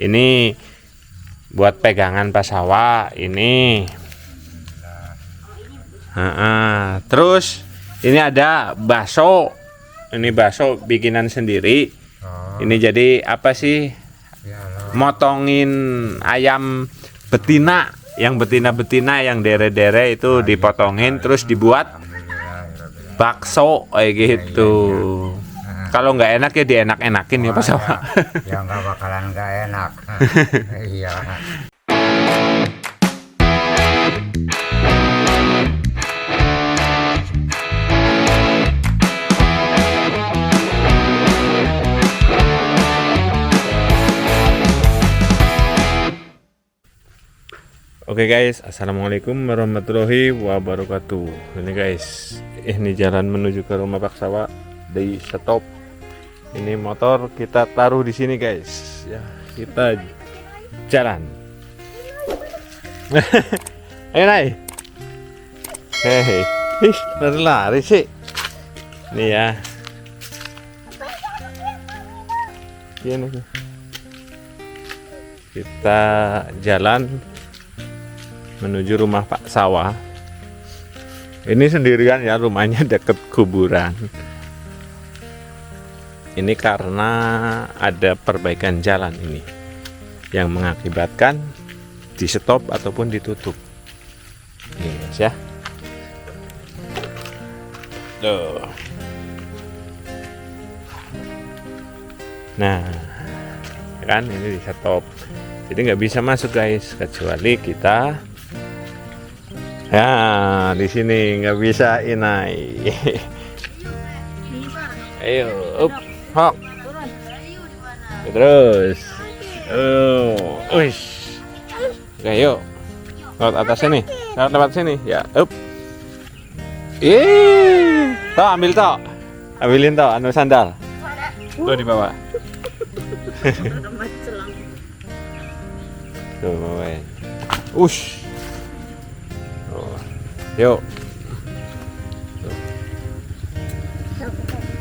Ini buat pegangan pasawa ini. Terus ini ada bakso. Ini bakso bikinan sendiri. Ini jadi apa sih? Motongin ayam betina, yang betina-betina yang dere-dere itu dipotongin terus dibuat bakso kayak gitu. Kalau nggak enak ya dienak-enakin ya pasawa. Ya nggak bakalan nggak enak. Iya. Oke guys, assalamualaikum warahmatullahi wabarakatuh. Ini guys, ini jalan menuju ke rumah Pak Sawa di stop. Ini motor kita taruh di sini guys. Ya, kita jalan. Ayo naik. Hehe, lari sih. Nih ya. Gini. Kita jalan menuju rumah Pak Sawa. Ini sendirian ya, rumahnya deket kuburan. Ini karena ada perbaikan jalan ini yang mengakibatkan di stop ataupun ditutup. Ini guys ya. Tuh. Nah, kan ini di stop. Jadi nggak bisa masuk guys, kecuali kita. Ya, di sini nggak bisa inai. Ayo, up, hok. Terus. Uish. Oke, yuk. Lewat atas sini. Lewat sini. Ya, up. Toh ambil toh. Ambilin toh anu sandal. Tuh di bawah. Tuh, bawah. Ush. Yuk.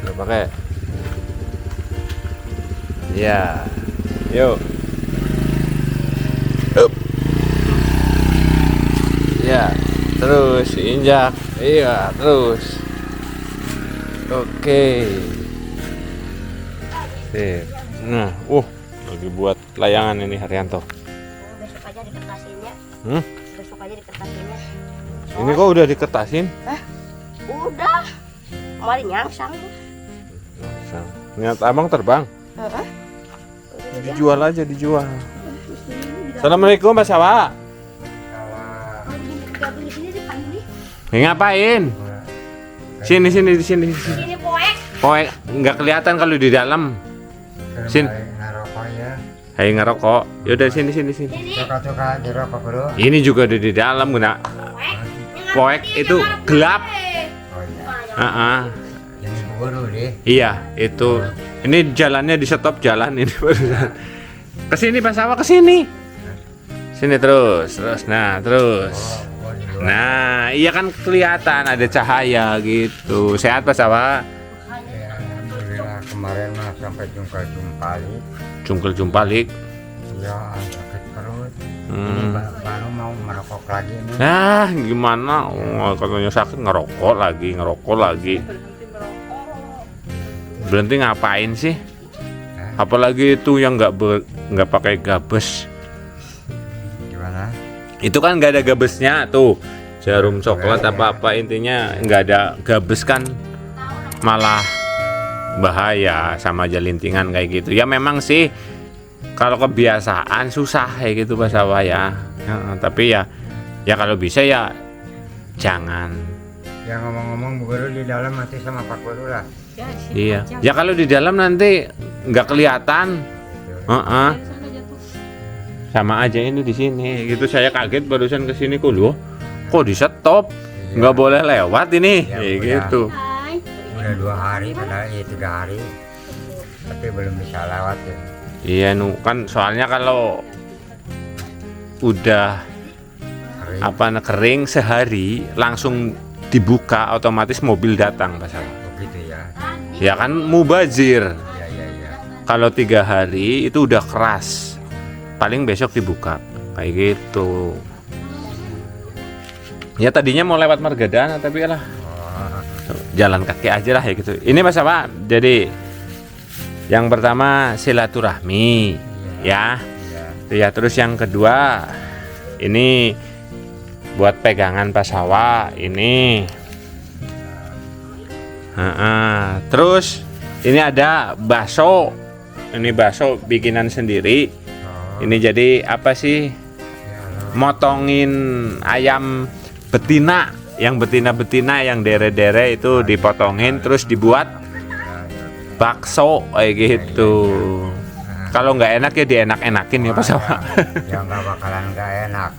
Tuh pakai. Ya. Yuk. Up. Ya, terus injak. Iya, terus. Oke. Nah, lagi buat layangan ini Haryanto. Besok aja dikertasin ya. Besok aja dikertasin ya. Ini kok udah dikertasin? Hah? Udah. Kemarin nyangsang. Niat abang terbang? Heeh. Dijual aja, dijual. Assalamualaikum Pak Sawa. Gabung di sini dipanggil. Ngapain? Sini. Sini poek. Poek nggak kelihatan kalau di dalam. Sin. Ngerokok ya. Hai ngerokok. Yaudah sini. Suka dirokok bro. Ini juga ada di dalam guna. Poek itu gelap. Oh iya. Ini buru deh. Iya, itu. Ini jalannya di stop jalan ini barusan. Kesini Pak Sawa, kesini. Sini terus. Nah, terus. Nah, iya kan kelihatan ada cahaya gitu. Sehat Pak Sawa? Ya, alhamdulillah kemarin mah sampai jungkal-jumpalik. Jungkel-jumpalik. Ya, sakit perut. Ini baru mau merokok lagi nih. Nah, gimana? Katanya sakit ngerokok lagi. Berhenti ngapain sih? Apalagi itu yang nggak pakai gabes. Gimana? Itu kan nggak ada gabesnya tuh. Jarum coklat apa intinya nggak ada gabes kan, malah bahaya sama aja lintingan kayak gitu. Ya memang sih kalau kebiasaan susah kayak gitu Pak Sawa ya. Tapi ya kalau bisa ya jangan. Ya ngomong-ngomong Bu Guru di dalam mati sama Pak Guru lah. Iya. Ya kalau di dalam nanti nggak kelihatan. Sama aja ini di sini. Gitu saya kaget barusan ke sini kok di stop. Nggak boleh lewat ini. Ya, gitu. Udah 2 hari padahal ya 3 hari. Tapi belum bisa lewat ya. Iya kan soalnya kalau udah kering sehari langsung dibuka otomatis mobil datang Pak Sawa. Begitu ya. Ya kan mubazir. Ya. Kalau 3 hari itu udah keras. paling besok dibuka kayak gitu. Ya tadinya mau lewat Margadana tapi lah jalan kaki aja lah ya gitu. Ini Mas apa? Jadi yang pertama silaturahmi ya. Ya terus yang kedua ini buat pegangan pasawa ini. Terus ini ada bakso. Ini bakso bikinan sendiri. Ini jadi apa sih? Motongin ayam betina, yang betina-betina yang dere-dere itu dipotongin terus dibuat bakso kayak gitu. Kalau nggak enak ya dienak-enakin ya pasawa. Ya nggak bakalan nggak enak.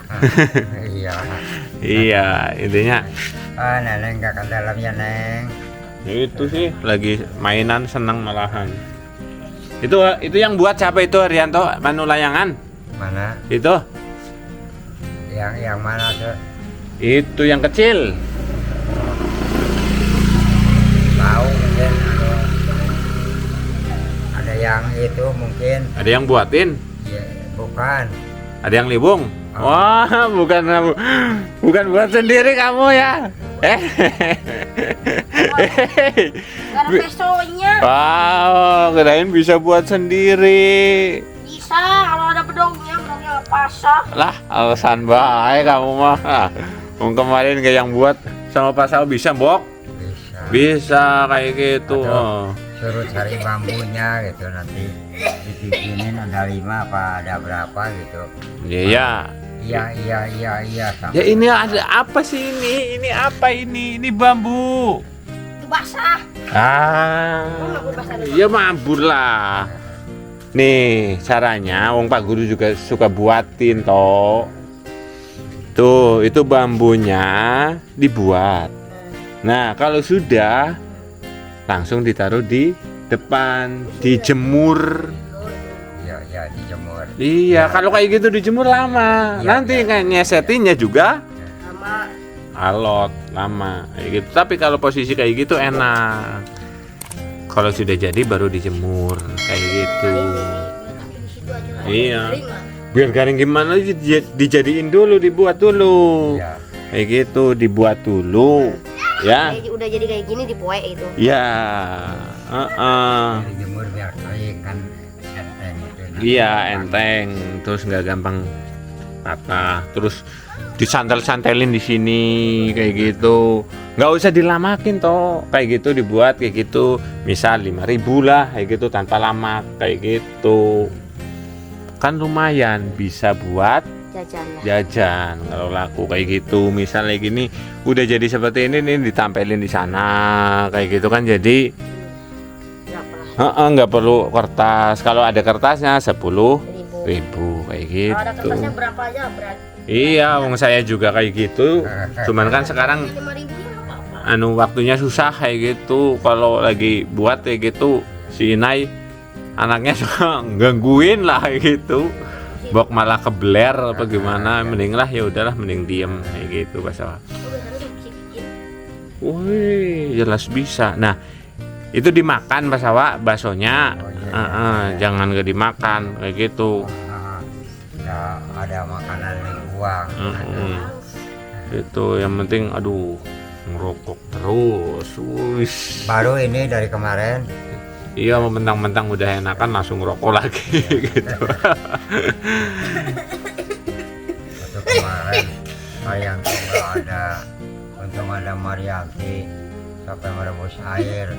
Iya. Iya, intinya. Neneng nggak ke dalamnya neng. Itu sih lagi mainan senang malahan. Itu yang buat siapa itu Haryanto Manu Layangan? Mana? Itu. Yang mana tuh? Itu yang kecil. Tahu mungkin ada yang itu mungkin. Ada yang buatin? Ya, bukan. Ada yang libung? Wah, bukan buat sendiri kamu ya. Gak ada pesonya. Wow, kirain bisa buat sendiri. Bisa kalau ada bedongnya nggak pasah. Lah, alasan baik kamu mah. Kemarin kayak yang buat sama pasal bisa, Bok? Bisa. Bisa kayak gitu. Suruh cari bambunya gitu nanti dibikinin ada 5 apa ada berapa gitu. Iya. Iya. Ya ini ada apa sih ini? Ini apa ini? Ini bambu. Itu basah. Ya mabur lah. Nih caranya, Wong Pak Guru juga suka buatin toh. Tuh, itu bambunya dibuat. Nah, kalau sudah langsung ditaruh di depan, dijemur. Iya, dijemur. Iya, kalau kayak gitu dijemur lama. Nanti kayak nyesetinnya juga Sama. alot lama kayak gitu. Tapi kalau posisi kayak gitu enak. Kalau sudah jadi baru dijemur kayak gitu. Iya. Biar garing gimana dijadiin dulu, dibuat dulu. Iya. Kayak gitu, dibuat dulu. Ya. Udah jadi kayak gini dipoek itu. Ya. Dijemur biar kering kan enteng gitu. Iya, enteng. Terus nggak gampang patah. Terus disantel-santelin di sini kayak gitu. Nggak usah dilamakin toh. Kayak gitu dibuat kayak gitu. Misal 5.000 lah kayak gitu tanpa lama kayak gitu. Kan lumayan bisa buat Jajan lah. jajan kalau laku kayak gitu. Misalnya gini udah jadi seperti ini nih ditampilin di sana kayak gitu kan jadi Berapa? nggak perlu kertas. Kalau ada kertasnya 10.000 kayak Kalau ada gitu. kertasnya berapa aja berat. Iya, wong saya juga kayak gitu. Cuman kan sekarang 5.000 ya nggak apa-apa. waktunya susah kayak gitu. Kalau lagi buat kayak gitu si Inai anaknya suka gangguin lah kayak gitu. Bok malah kebeler apa gimana, mending lah ya udahlah mending diem kayak gitu Pasawa. Wih, jelas bisa. Nah, itu dimakan Pasawa baksonya. Jangan gak dimakan kayak gitu. Nggak ada makanan yang buang. Itu yang penting aduh ngerokok terus. Wih. Baru ini dari kemarin. Iya, mentang-mentang udah enakan langsung ngerokok lagi gitu. Waktu kemarin Marianti nggak ada, untung ada Marianti sampai merebus air.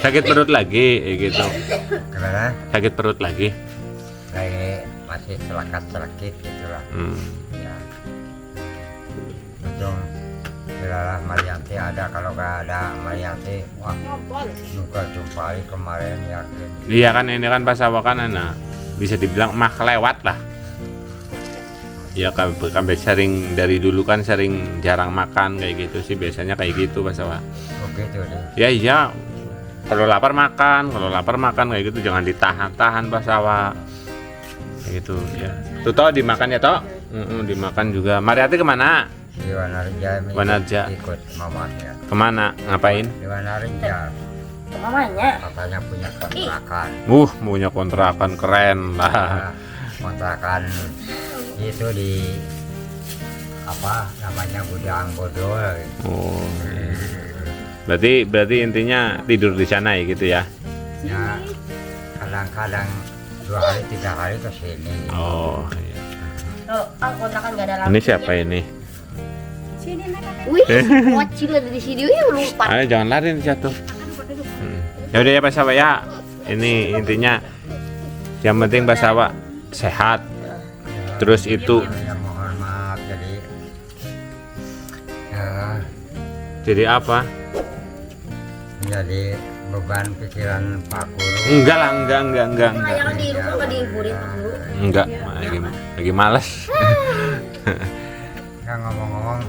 Sakit perut lagi gitu. Gimana? Sakit perut lagi. Kayak masih selakat-selakit gitu lah. Ya. Untung Bilalah Marianti ada, kalau nggak ada Marianti wah juga jumpai kemarin ya. Iya kan ini kan Pasawa kan enak. Bisa dibilang mah kelewat lah. Ya kami sering dari dulu kan sering jarang makan kayak gitu sih biasanya kayak gitu Pasawa. Oh gitu deh. Ya iya. Kalau lapar makan kayak gitu jangan ditahan-tahan Pasawa. Kayak gitu ya. Tuh toh dimakan ya toh. Dimakan juga. Mariati kemana? Di Wanarja Wanarja. ikut mamanya. Kemana? Ngapain? Di Wanarja Ke mamanya. katanya punya kontrakan. Punya kontrakan keren lah. kontrakan itu di apa namanya gudang bodol. Oh. Iya. Berarti intinya tidur di sana ya gitu ya. Ya kadang-kadang 2 hari 3 hari ke sini. Oh, iya. Kalau kontrakan nggak ada lampu. Ini siapa ini? Wih, kecil ada di sini. Wih, lupa. Ayo jangan lari nih jatuh. Ya udah ya Pak Sawa ya. Ini intinya yang penting Pak Sawa sehat. Terus itu Ya mohon maaf jadi ya, jadi apa? jadi beban pikiran Pak Guru. Enggak lah, enggak. Jangan di rumah nggak dihiburin dulu. Enggak, lagi malas. Ya ngomong-ngomong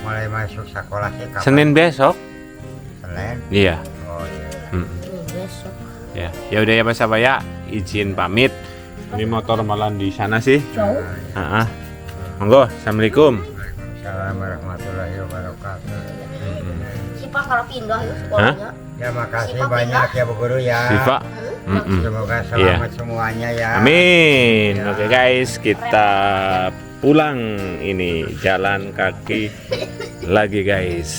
mulai masuk sekolah sih kapan? Senin besok. Senin. Iya. Oh iya. Besok. Ya, ya udah ya Pak Sawa ya. Izin pamit. Ini motor malah di sana sih. Jauh. Heeh. Monggo, assalamualaikum. Waalaikumsalam warahmatullahi wabarakatuh. Si Pak kalau pindah ya sekolahnya. Ya makasih banyak ya Bu Guru ya. Siva. Semoga selamat semuanya ya. Amin. Oke guys, kita pulang ini jalan kaki lagi guys.